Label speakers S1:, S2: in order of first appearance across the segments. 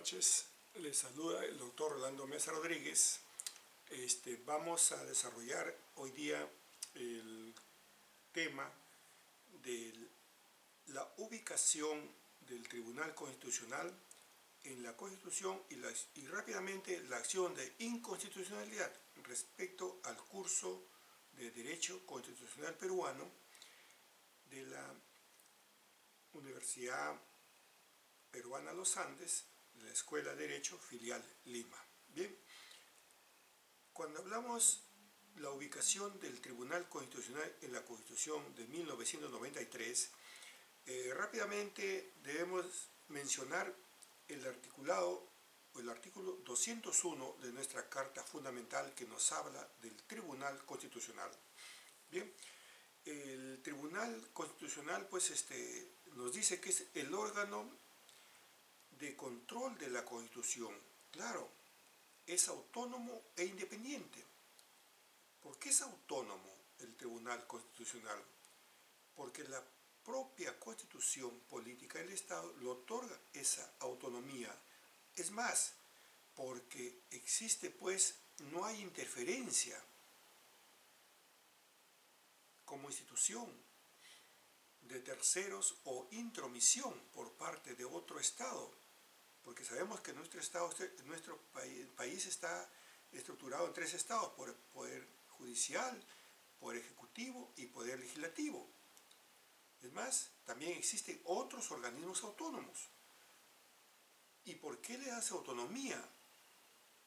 S1: noches, les saluda el doctor Rolando Mesa Rodríguez. Vamos a desarrollar hoy día el tema de la ubicación del Tribunal Constitucional en la Constitución y rápidamente la acción de inconstitucionalidad respecto al curso de Derecho Constitucional Peruano de la Universidad Peruana Los Andes, de la Escuela de Derecho, filial Lima. Bien, cuando hablamos de la ubicación del Tribunal Constitucional en la Constitución de 1993, rápidamente debemos mencionar el articulado o el artículo 201 de nuestra Carta Fundamental que nos habla del Tribunal Constitucional. Bien, el Tribunal Constitucional nos dice que es el órgano de control de la Constitución. Claro, es autónomo e independiente. ¿Por qué es autónomo el Tribunal Constitucional? Porque la propia Constitución política del Estado le otorga esa autonomía. Es más, porque existe, no hay interferencia como institución de terceros o intromisión por parte de otro Estado, porque sabemos que nuestro país está estructurado en tres estados: por el poder judicial, poder ejecutivo y poder legislativo. Es más, también existen otros organismos autónomos. ¿Y por qué le hace autonomía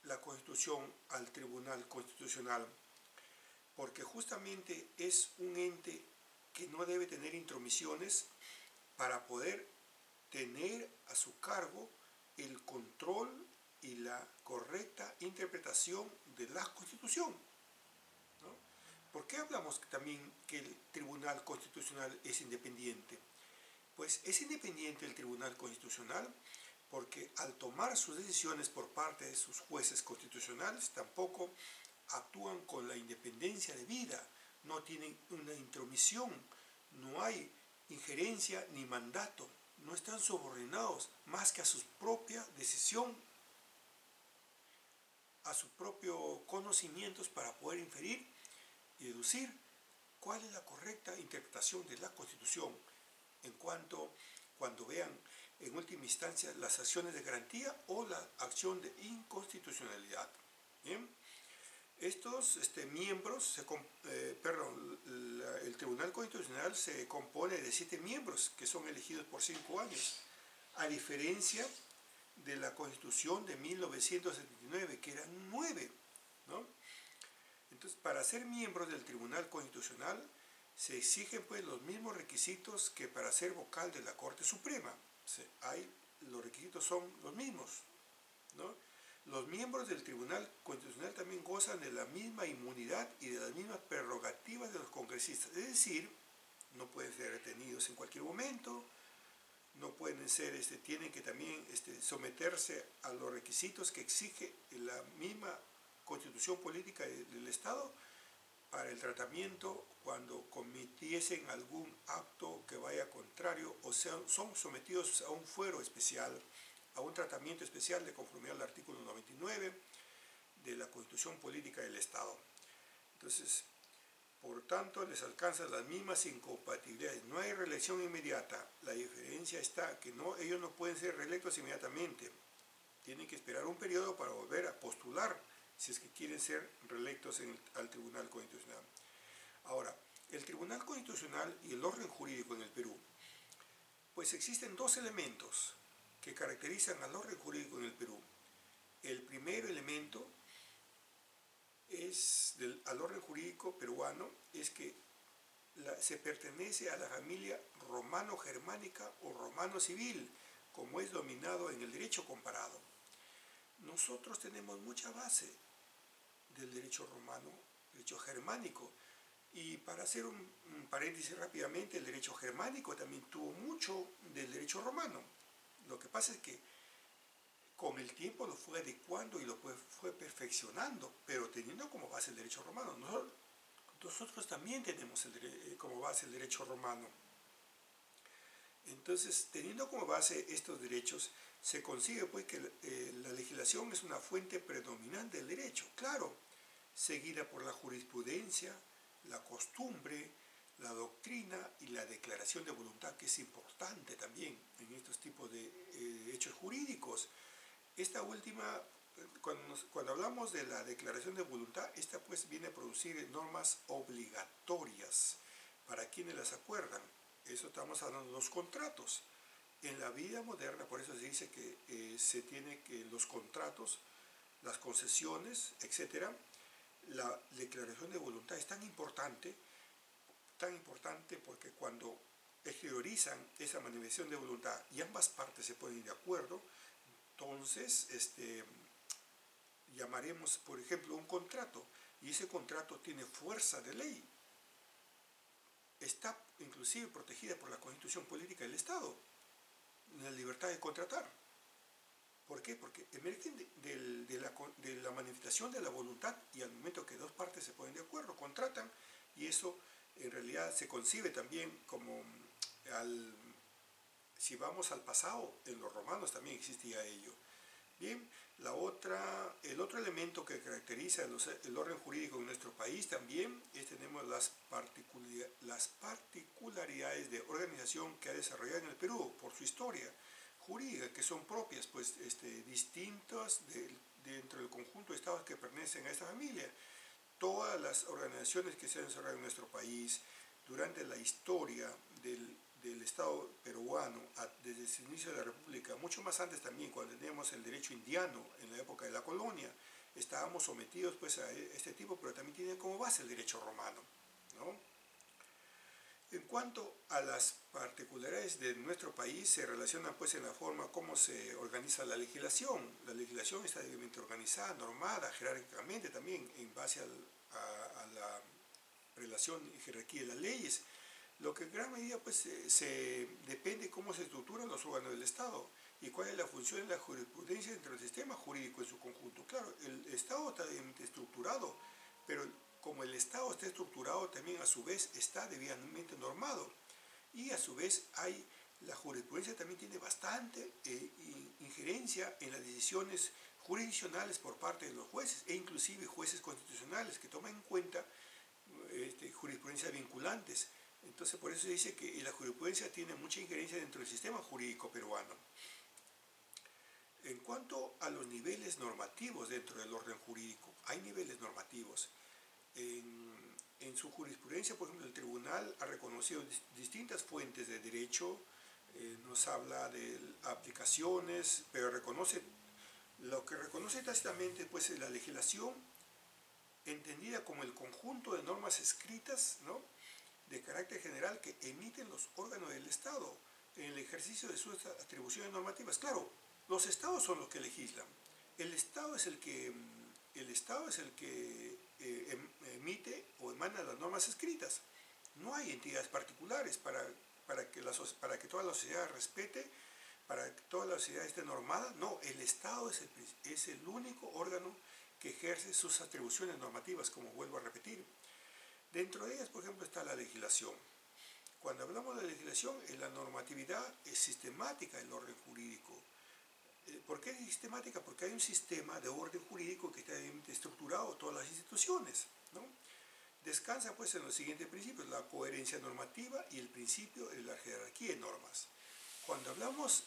S1: la Constitución al Tribunal Constitucional? Porque justamente es un ente que no debe tener intromisiones para poder tener a su cargo el control y la correcta interpretación de la Constitución, ¿no? ¿Por qué hablamos también que el Tribunal Constitucional es independiente? Pues es independiente el Tribunal Constitucional porque al tomar sus decisiones por parte de sus jueces constitucionales tampoco actúan con la independencia debida, no tienen una intromisión, no hay injerencia ni mandato, no están subordinados más que a su propia decisión, a sus propios conocimientos para poder inferir y deducir cuál es la correcta interpretación de la Constitución cuando vean en última instancia las acciones de garantía o la acción de inconstitucionalidad. ¿Bien? Estos miembros, el Tribunal Constitucional se compone de 7 miembros que son elegidos por 5 años, a diferencia de la Constitución de 1979, que eran 9, ¿no? Entonces, para ser miembros del Tribunal Constitucional se exigen los mismos requisitos que para ser vocal de la Corte Suprema. Los requisitos son los mismos, ¿no? Los miembros del Tribunal Constitucional también gozan de la misma inmunidad y de las mismas prerrogativas de los congresistas. Es decir, no pueden ser retenidos en cualquier momento, no pueden ser, tienen que también someterse a los requisitos que exige la misma Constitución Política del Estado para el tratamiento cuando cometiesen algún acto que vaya contrario o son sometidos a un fuero especial, a un tratamiento especial de conformidad al artículo 99 de la Constitución Política del Estado. Entonces, por tanto, les alcanzan las mismas incompatibilidades. No hay reelección inmediata. La diferencia está que ellos no pueden ser reelectos inmediatamente. Tienen que esperar un periodo para volver a postular si es que quieren ser reelectos al Tribunal Constitucional. Ahora, el Tribunal Constitucional y el orden jurídico en el Perú, pues existen 2 elementos que caracterizan al orden jurídico en el Perú. El primer elemento al orden jurídico peruano es que se pertenece a la familia romano-germánica o romano-civil, como es dominado en el derecho comparado. Nosotros tenemos mucha base del derecho romano, derecho germánico, y para hacer un paréntesis rápidamente, el derecho germánico también tuvo mucho del derecho romano. Lo que pasa es que con el tiempo lo fue adecuando y lo fue perfeccionando, pero teniendo como base el derecho romano. Nosotros también tenemos como base el derecho romano. Entonces, teniendo como base estos derechos, se concibe pues que la legislación es una fuente predominante del derecho, claro, seguida por la jurisprudencia, la costumbre, la doctrina y la declaración de voluntad, que es importante también en estos tipos de hechos jurídicos. Esta última, cuando hablamos de la declaración de voluntad, esta pues viene a producir normas obligatorias para quienes las acuerdan. Eso estamos hablando de los contratos. En la vida moderna, por eso se dice que se tiene que los contratos, las concesiones, etcétera, la declaración de voluntad es tan importante porque cuando exteriorizan esa manifestación de voluntad y ambas partes se ponen de acuerdo, entonces llamaremos, por ejemplo, un contrato, y ese contrato tiene fuerza de ley. Está inclusive protegida por la Constitución Política del Estado, la libertad de contratar. ¿Por qué? Porque emergen de la manifestación de la voluntad y al momento que dos partes se ponen de acuerdo, contratan, y eso en realidad se concibe también como, si vamos al pasado, en los romanos también existía ello. Bien, el otro elemento que caracteriza el orden jurídico en nuestro país también tenemos las particularidades de organización que ha desarrollado en el Perú por su historia jurídica, que son propias, pues distintas dentro del conjunto de estados que pertenecen a esta familia. Todas las organizaciones que se han desarrollado en nuestro país durante la historia del Estado peruano, desde el inicio de la República, mucho más antes también, cuando teníamos el derecho indiano en la época de la colonia, estábamos sometidos pues a este tipo, pero también tiene como base el derecho romano, ¿no? En cuanto a las particularidades de nuestro país, se relacionan pues en la forma como se organiza la legislación. La legislación está debidamente organizada, normada, jerárquicamente también, en base a la relación y jerarquía de las leyes. Lo que en gran medida pues, depende cómo se estructuran los órganos del Estado y cuál es la función de la jurisprudencia dentro del sistema jurídico en su conjunto. Claro, el Estado está debidamente estructurado, pero como el Estado está estructurado, también a su vez está debidamente normado. Y a su vez la jurisprudencia también tiene bastante injerencia en las decisiones jurisdiccionales por parte de los jueces e inclusive jueces constitucionales que toman en cuenta jurisprudencias vinculantes. Entonces, por eso se dice que la jurisprudencia tiene mucha injerencia dentro del sistema jurídico peruano. En cuanto a los niveles normativos dentro del orden jurídico, hay niveles normativos. En su jurisprudencia, por ejemplo, el tribunal ha reconocido distintas fuentes de derecho, nos habla de aplicaciones, pero lo que reconoce tácitamente pues, es la legislación entendida como el conjunto de normas escritas, ¿no?, de carácter general que emiten los órganos del Estado en el ejercicio de sus atribuciones normativas. Claro, los Estados son los que legislan. El Estado es el que emite o emana las normas escritas. No hay entidades particulares para que toda la sociedad respete, para que toda la sociedad esté normada. No, el Estado es el único órgano que ejerce sus atribuciones normativas, como vuelvo a repetir. Dentro de ellas, por ejemplo, está la legislación. Cuando hablamos de legislación, la normatividad es sistemática del orden jurídico. ¿Por qué es sistemática? Porque hay un sistema de orden jurídico que está estructurado en todas las instituciones, ¿no? Descansa pues en los siguientes principios: la coherencia normativa y el principio de la jerarquía de normas. Cuando hablamos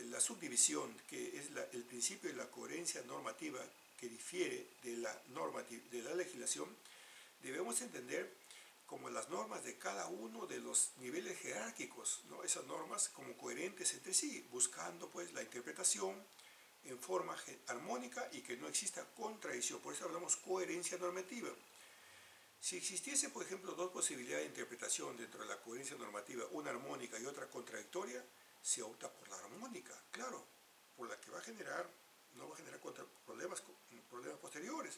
S1: la subdivisión, que es el principio de la coherencia normativa que difiere de la legislación, debemos entender como las normas de cada uno de los niveles jerárquicos, ¿no?, esas normas como coherentes entre sí, buscando pues la interpretación en forma armónica y que no exista contradicción. Por eso hablamos coherencia normativa. Si existiese, por ejemplo, dos posibilidades de interpretación dentro de la coherencia normativa, una armónica y otra contradictoria, se opta por la armónica, claro, por la que no va a generar problemas posteriores.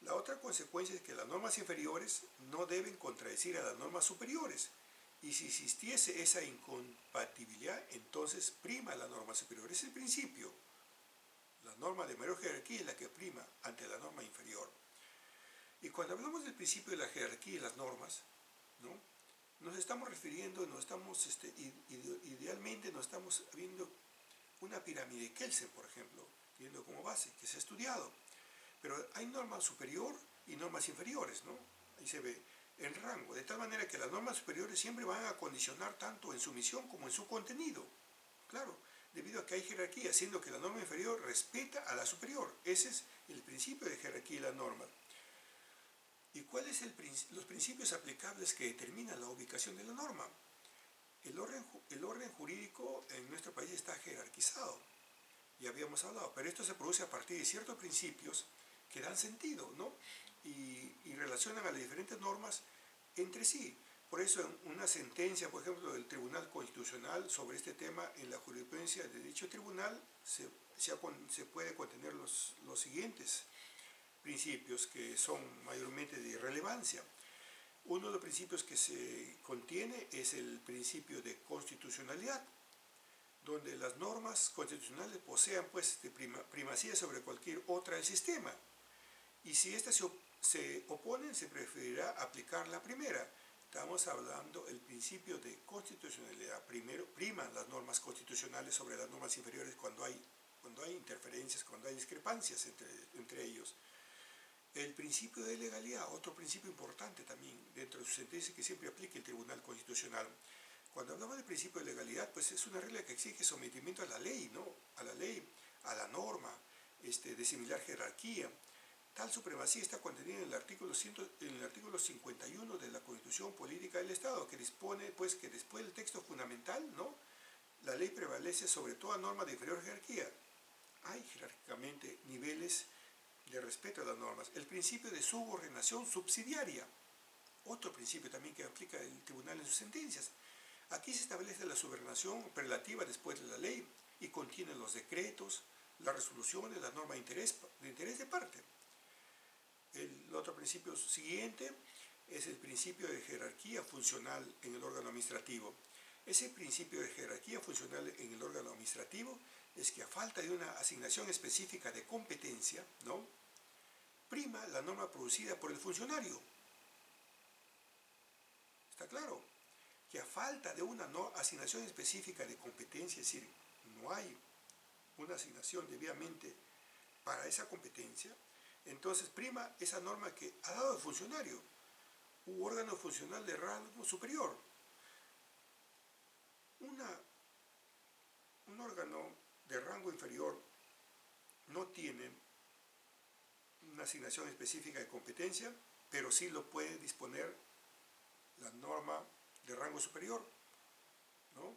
S1: La otra consecuencia es que las normas inferiores no deben contradecir a las normas superiores. Y si existiese esa incompatibilidad, entonces prima la norma superior. Es el principio. La norma de mayor jerarquía es la que prima ante la norma inferior. Y cuando hablamos del principio de la jerarquía y las normas, ¿no?, nos estamos refiriendo, idealmente nos estamos viendo una pirámide Kelsen, por ejemplo, teniendo como base, que se ha estudiado. Pero hay normas superior y normas inferiores, ¿no? Ahí se ve el rango, de tal manera que las normas superiores siempre van a condicionar tanto en su misión como en su contenido. Claro, debido a que hay jerarquía, siendo que la norma inferior respeta a la superior. Ese es el principio de jerarquía y la norma. ¿Y cuáles son los principios aplicables que determinan la ubicación de la norma? El orden jurídico en nuestro país está jerarquizado, ya habíamos hablado, pero esto se produce a partir de ciertos principios que dan sentido, ¿no? Y relacionan a las diferentes normas entre sí. Por eso en una sentencia, por ejemplo, del Tribunal Constitucional sobre este tema, en la jurisprudencia de dicho tribunal se puede contener los siguientes principios que son mayormente de relevancia. Uno de los principios que se contiene es el principio de constitucionalidad, donde las normas constitucionales posean pues primacía sobre cualquier otra del sistema. Y si éstas se oponen, se preferirá aplicar la primera. Estamos hablando del principio de constitucionalidad. Primero, priman las normas constitucionales sobre las normas inferiores cuando hay interferencias, cuando hay discrepancias entre ellos. El principio de legalidad, otro principio importante también dentro de su sentencia que siempre aplica el Tribunal Constitucional. Cuando hablamos del principio de legalidad, pues es una regla que exige sometimiento a la ley, ¿no? A la ley, a la norma, de similar jerarquía. Tal supremacía está contenida en el artículo 51 de la Constitución Política del Estado, que dispone pues que después del texto fundamental, ¿no?, la ley prevalece sobre toda norma de inferior jerarquía. Hay jerárquicamente niveles de respeto a las normas. El principio de subordinación subsidiaria, otro principio también que aplica el tribunal en sus sentencias. Aquí se establece la subordinación prelativa después de la ley y contiene los decretos, las resoluciones, las normas de interés de parte. El otro principio siguiente es el principio de jerarquía funcional en el órgano administrativo. Ese principio de jerarquía funcional en el órgano administrativo es que a falta de una asignación específica de competencia, ¿no?, prima la norma producida por el funcionario. ¿Está claro? Que a falta de una asignación específica de competencia, es decir, no hay una asignación debidamente para esa competencia, entonces prima esa norma que ha dado el funcionario, u órgano funcional de rango superior. Un órgano de rango inferior no tiene una asignación específica de competencia, pero sí lo puede disponer la norma de rango superior, ¿no?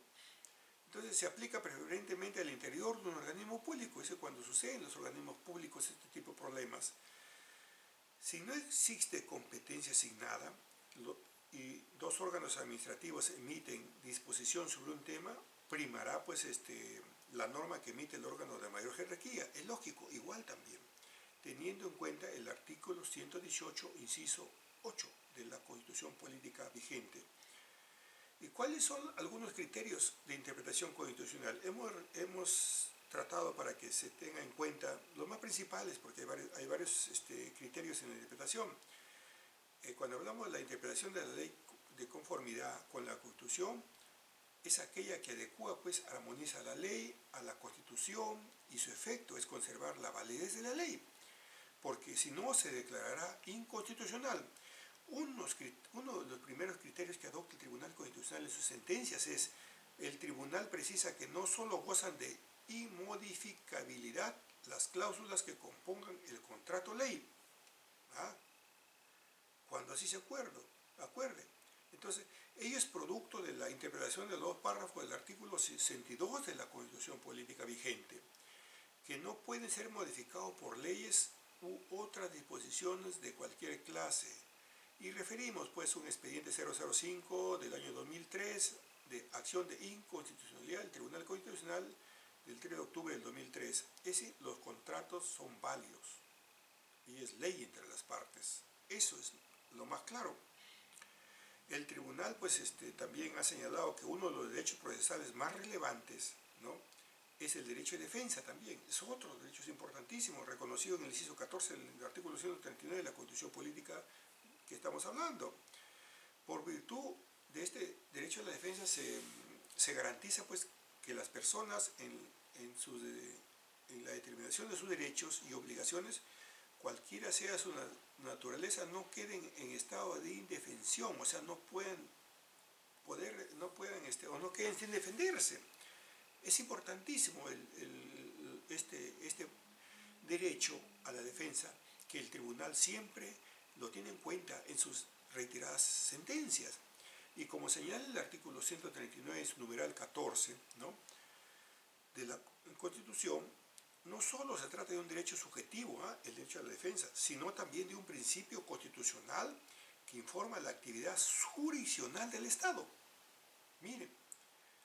S1: Entonces se aplica preferentemente al interior de un organismo público. Eso es cuando sucede en los organismos públicos este tipo de problemas. Si no existe competencia asignada y dos órganos administrativos emiten disposición sobre un tema, primará pues la norma que emite el órgano de mayor jerarquía. Es lógico, igual también, teniendo en cuenta el artículo 118, inciso 8 de la Constitución Política vigente. ¿Y cuáles son algunos criterios de interpretación constitucional? Hemos tratado para que se tenga en cuenta los más principales, porque hay varios criterios en la interpretación. Cuando hablamos de la interpretación de la ley de conformidad con la Constitución, es aquella que adecua, pues, armoniza la ley a la Constitución, y su efecto es conservar la validez de la ley, porque si no se declarará inconstitucional. Uno de los primeros criterios que adopta el Tribunal Constitucional en sus sentencias es: el tribunal precisa que no solo gozan de inmodificabilidad las cláusulas que compongan el contrato ley, ¿ah?, cuando así se acuerde. Entonces, ello es producto de la interpretación de los dos párrafos del artículo 62 de la Constitución Política vigente, que no pueden ser modificados por leyes u otras disposiciones de cualquier clase. Y referimos pues un expediente 005 del año 2003 de acción de inconstitucionalidad del Tribunal Constitucional del 3 de octubre del 2003. Los contratos son válidos y es ley entre las partes. Eso es lo más claro. El tribunal pues también ha señalado que uno de los derechos procesales más relevantes, ¿no?, es el derecho de defensa también. Es otro de los derechos importantísimos, reconocido en el inciso 14 del artículo 139 de la Constitución Política que estamos hablando. Por virtud de este derecho a la defensa se garantiza pues que las personas en la determinación de sus derechos y obligaciones, cualquiera sea su naturaleza, no queden en estado de indefensión, o sea, no puedan o no queden sin defenderse. Es importantísimo este derecho a la defensa, que el tribunal siempre lo tiene en cuenta en sus reiteradas sentencias. Y como señala el artículo 139, su numeral 14, ¿no?, de la Constitución, no solo se trata de un derecho subjetivo, el derecho a la defensa, sino también de un principio constitucional que informa la actividad jurisdiccional del Estado. Miren,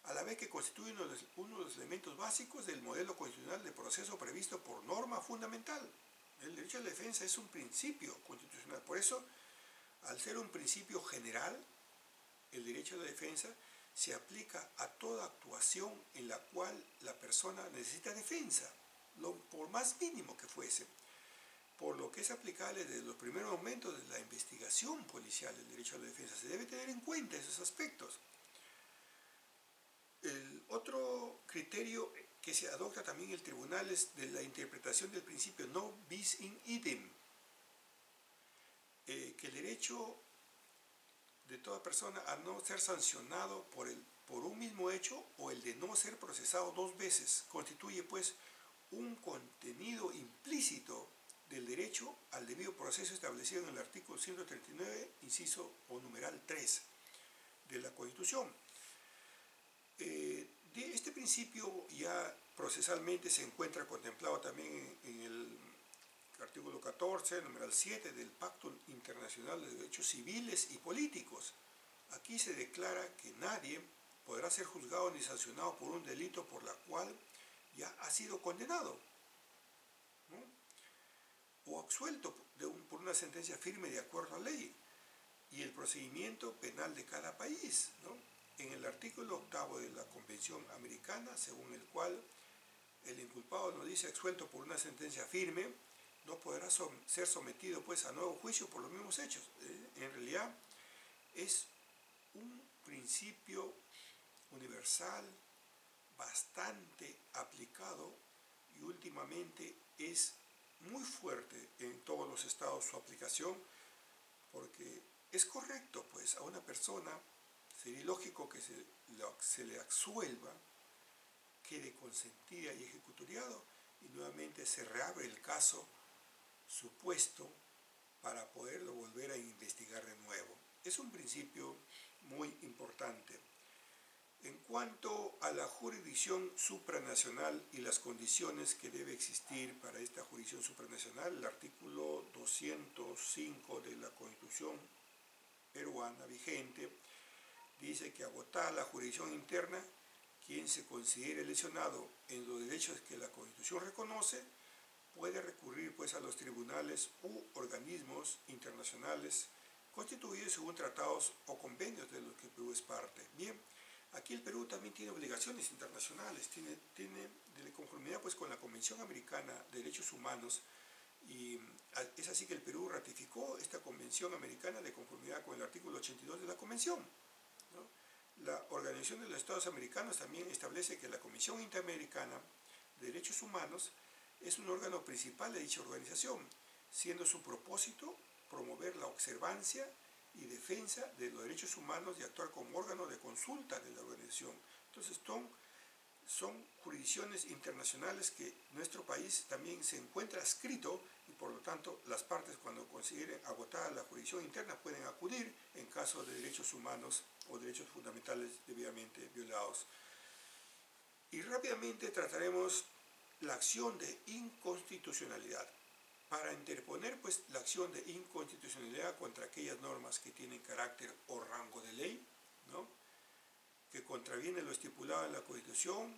S1: a la vez que constituye uno de los elementos básicos del modelo constitucional de proceso previsto por norma fundamental. El derecho a la defensa es un principio constitucional. Por eso, al ser un principio general, el derecho a la defensa se aplica a toda actuación en la cual la persona necesita defensa, por más mínimo que fuese, por lo que es aplicable desde los primeros momentos de la investigación policial del derecho a la defensa. Se debe tener en cuenta esos aspectos. El otro criterio que se adopta también el tribunal es de la interpretación del principio no bis in idem, que el derecho de toda persona a no ser sancionado por un mismo hecho o el de no ser procesado dos veces constituye pues un contenido implícito del derecho al debido proceso establecido en el artículo 139, inciso o numeral 3 de la Constitución. Este principio ya procesalmente se encuentra contemplado también en el artículo 14, numeral 7 del Pacto Internacional de Derechos Civiles y Políticos. Aquí se declara que nadie podrá ser juzgado ni sancionado por un delito por la cual ya ha sido condenado, ¿no?, o absuelto por una sentencia firme de acuerdo a ley y el procedimiento penal de cada país, ¿no? En el artículo 8 de la Convención Americana, según el cual el inculpado no dice absuelto por una sentencia firme, no podrá ser sometido pues a nuevo juicio por los mismos hechos. En realidad es un principio universal bastante aplicado y últimamente es muy fuerte en todos los estados su aplicación, porque es correcto pues a una persona, sería ilógico que se le absuelva, quede consentida y ejecutoriado y nuevamente se reabre el caso supuesto para poderlo volver a investigar de nuevo. Es un principio muy importante. En cuanto a la jurisdicción supranacional y las condiciones que debe existir para esta jurisdicción supranacional, el artículo 205 de la Constitución peruana vigente dice que agotada la jurisdicción interna, quien se considere lesionado en los derechos que la Constitución reconoce, puede recurrir pues a los tribunales u organismos internacionales constituidos según tratados o convenios de los que Perú es parte. Bien, aquí el Perú también tiene obligaciones internacionales, tiene de conformidad pues con la Convención Americana de Derechos Humanos, y es así que el Perú ratificó esta Convención Americana de conformidad con el artículo 82 de la Convención, ¿no? La Organización de los Estados Americanos también establece que la Comisión Interamericana de Derechos Humanos es un órgano principal de dicha organización, siendo su propósito promover la observancia y defensa de los derechos humanos y actuar como órgano de consulta de la organización. Entonces son jurisdicciones internacionales que nuestro país también se encuentra adscrito y por lo tanto las partes cuando consideren agotada la jurisdicción interna pueden acudir en caso de derechos humanos o derechos fundamentales debidamente violados. Y rápidamente trataremos la acción de inconstitucionalidad. Para interponer pues la acción de inconstitucionalidad contra aquellas normas que tienen carácter o rango de ley, ¿no?, que contraviene lo estipulado en la Constitución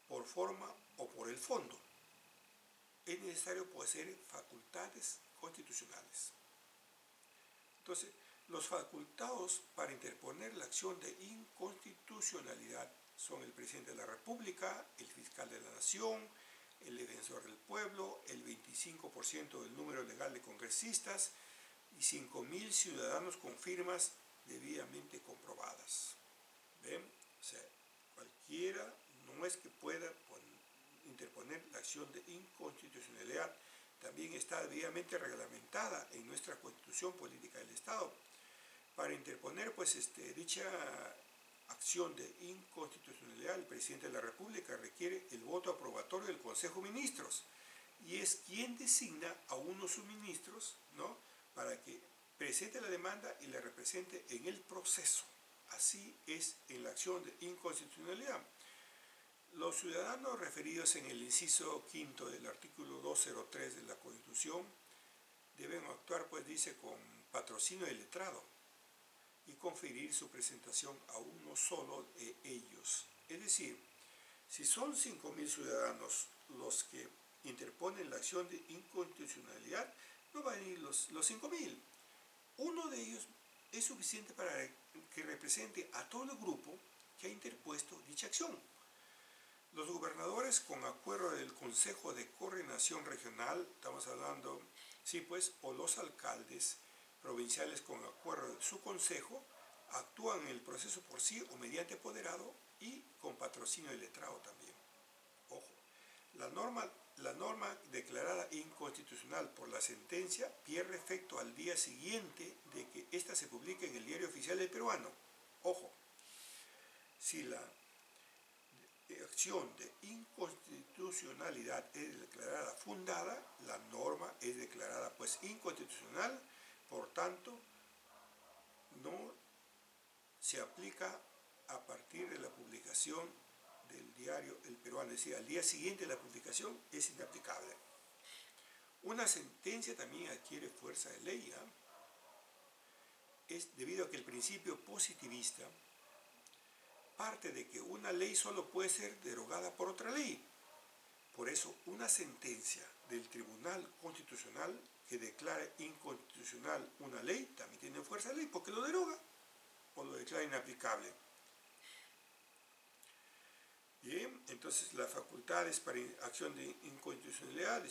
S1: por forma o por el fondo, es necesario poseer facultades constitucionales. Entonces, los facultados para interponer la acción de inconstitucionalidad son el presidente de la República, el fiscal de la Nación, el defensor del pueblo, el 25% del número legal de congresistas y 5.000 ciudadanos con firmas debidamente comprobadas. ¿Ven? O sea, cualquiera no es que pueda interponer la acción de inconstitucionalidad, también está debidamente reglamentada en nuestra Constitución Política del Estado. Para interponer dicha acción de inconstitucionalidad, el presidente de la República requiere el voto aprobatorio del Consejo de Ministros y es quien designa a unos subministros, ¿no?, para que presente la demanda y la represente en el proceso. Así es en la acción de inconstitucionalidad. Los ciudadanos referidos en el inciso quinto del artículo 203 de la Constitución deben actuar, pues dice, con patrocinio del letrado y conferir su presentación a uno solo de ellos. Es decir, si son 5.000 ciudadanos los que interponen la acción de inconstitucionalidad, no van a ir los 5.000. Uno de ellos es suficiente para que represente a todo el grupo que ha interpuesto dicha acción. Los gobernadores, con acuerdo del Consejo de Coordinación Regional, estamos hablando, sí pues, o los alcaldes provinciales con acuerdo de su consejo, actúan en el proceso por sí o mediante apoderado y con patrocinio de letrado también. Ojo, la norma declarada inconstitucional por la sentencia pierde efecto al día siguiente de que ésta se publique en el Diario Oficial del Peruano. Ojo, si la acción de inconstitucionalidad es declarada fundada, la norma es declarada pues inconstitucional, por tanto, no se aplica a partir de la publicación del diario El Peruano, es decir, al día siguiente de la publicación es inaplicable. Una sentencia también adquiere fuerza de ley, es debido a que el principio positivista parte de que una ley solo puede ser derogada por otra ley. Por eso, una sentencia del Tribunal Constitucional que declara inconstitucional una ley también tiene fuerza de ley porque lo deroga o lo declara inaplicable. Bien, entonces las facultades para acción de inconstitucionalidad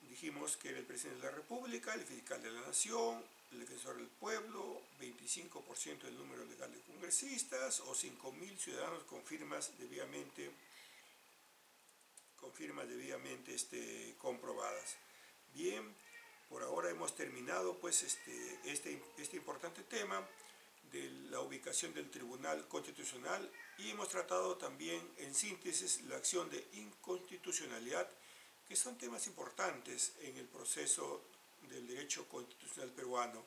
S1: dijimos que era el presidente de la República, el fiscal de la Nación, el defensor del pueblo, 25% del número legal de congresistas o 5.000 ciudadanos con firmas debidamente comprobadas. Bien, por ahora hemos terminado pues este importante tema de la ubicación del Tribunal Constitucional y hemos tratado también en síntesis la acción de inconstitucionalidad, que son temas importantes en el proceso del derecho constitucional peruano.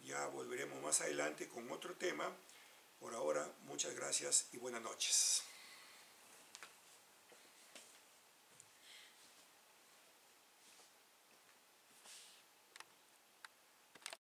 S1: Ya volveremos más adelante con otro tema. Por ahora, muchas gracias y buenas noches.